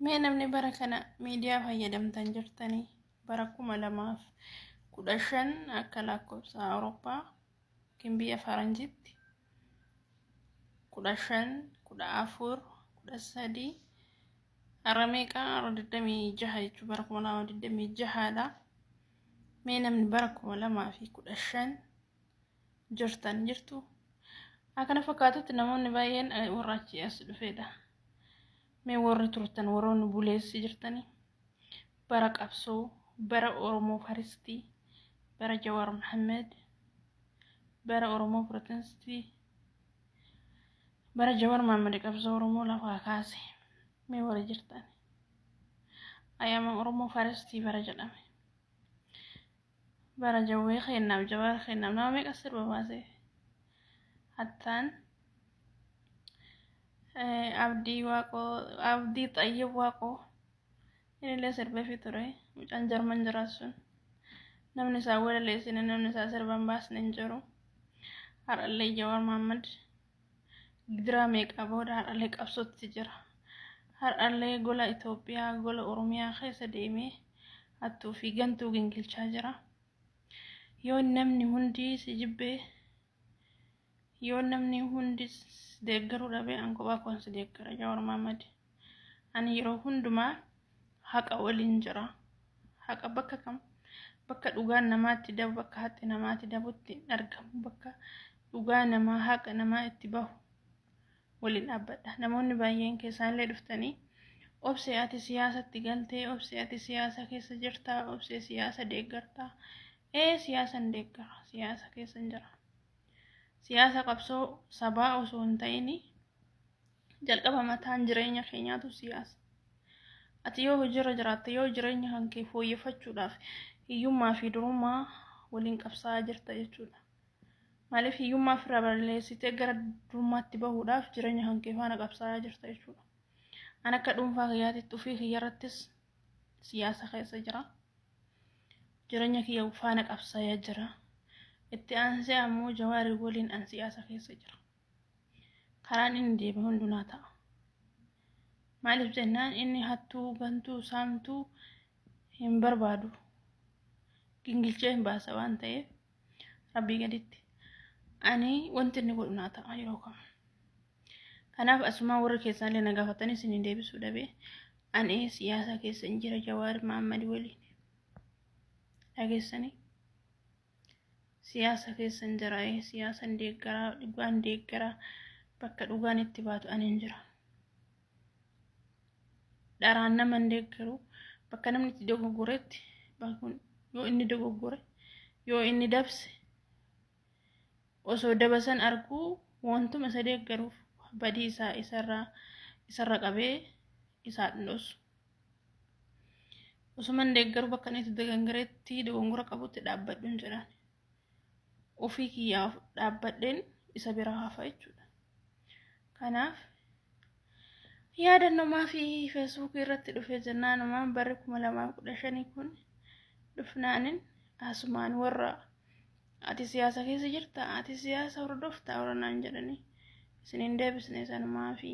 Mee namni bara kana miidiyaa fayyadamtan jirtanii bara 2015 akka lakkoofsa Awurooppaa yookiin biyya Faranjiitti 15, 14, 13 har'a meeqa har'a 26 jechuun bara 2026dha. Mee namni bara 2015 jirtan jirtu akkana fakkaatutti namoonni baay'een warra achi as dhufedha. Mee warri turtan warroonni buleessi jirtanii bara qabsoo bara Oromoo Faristii bara Jawaar Mohammed bara Oromoo Protestii bara Jawaar Mohammed qabsoo Oromoo lafaa kaase mee warri jirtan ayyaama Oromoo Faristii bara jedhame bara Jawwee kennaaf Jawaar kennaaf nama meeqa sirba baase hattaan abdii xayyib waaqoo inni sirba fi ture mucaan jarman jiraatsun namni isaa walaleessine namni isaa sirban baasne hin jiru. Har'allee Jawaar Mohammed gidiraa meeqa booda har'allee qabsootti jira. Har'allee gola Itoophiyaa gola Oromiyaa keessa deemee hattuu fi gantuu gingilchaa jira. Yoo namni hundi si jibbee yoo namni hundi deeggaruu dhabee an kophaa koon si deeggara Jawaar Mohammed. Ani yeroo hundumaa haqa waliin jira. Haqa bakka kam bakka dhugaan namaatti dabu bakka haqi namaatti dabutti argamu bakka dhugaa namaa haqa namaa itti bahu waliin dhaabbadha. Namoonni baay'een keessaallee dhuftanii obsee ati siyaasatti galtee obsee ati siyaasa keessa jirtaa obsee siyaasa deeggartaa siyaasan deeggara siyaasa keessa hin jira. Siyaasa qabsoo sabaa osoo hin ta'in jalqaba mataan jireenya keenyaatu siyaasa. Ati yoo hojirra jiraatte yoo jireenya kan kee fooyyeffachuudhaaf hiyyummaa fi durummaa waliin qabsaa jirta jechuudha. Maaliif hiyyummaa fi balleessitee gara durummaatti bahuudhaaf jireenya kan kee faana qabsaa jirta jechuudha. An akka dhuunfaa kiyyaatitti ofii kiyyarrattis siyaasa keessa jira. Jireenya kiyya faana qabsaa jira. Itti aansee ammoo Jawaar waliin an siyaasa keessa jira. Karaan inni deeme hundunaa ta'a. Maaliif jennaan inni hattuu gantuu saamtuu hin barbaadu. Gingilchee hin baasa waan ta'eef rabbii gaditti. Ani wanti inni godhu naa ta'a yeroo kam. Kanaaf asumaa warri keessaallee na gaafatanii isin deebisuu dhabee ani siyaasa keessa hin jira Jawaar Mohammed waliin. Dhageessanii siyaasa keessa hin jira siyaasa deeggaraa dhugaan deeggaraa bakka dhugaan itti baatu ani hin jira. Dharaan nama hin deeggaru bakka namni itti dogoggoretti yoo inni dogoggore yoo inni dabse osoo dabasan arguu wantuma isa deeggaruuf badii isaa isarra qabee isaa dhinoosu. Osuma hin deeggaru bakka inni itti dogongoretti dogongora qabutti dhaabbadhu hin jedhaan. Ofii kiyyaaf dhaabbadheen isa bira hafa jechuudha. Kanaaf yaadannoomaa fi feesbuukii irratti dhufee jennaanumaan barri 2015 kun dhufnaanin asumaan warra ati siyaasa keessa jirta ati siyaasa hordofta warra naan jedhanii isiniin deebisne sanumaa fi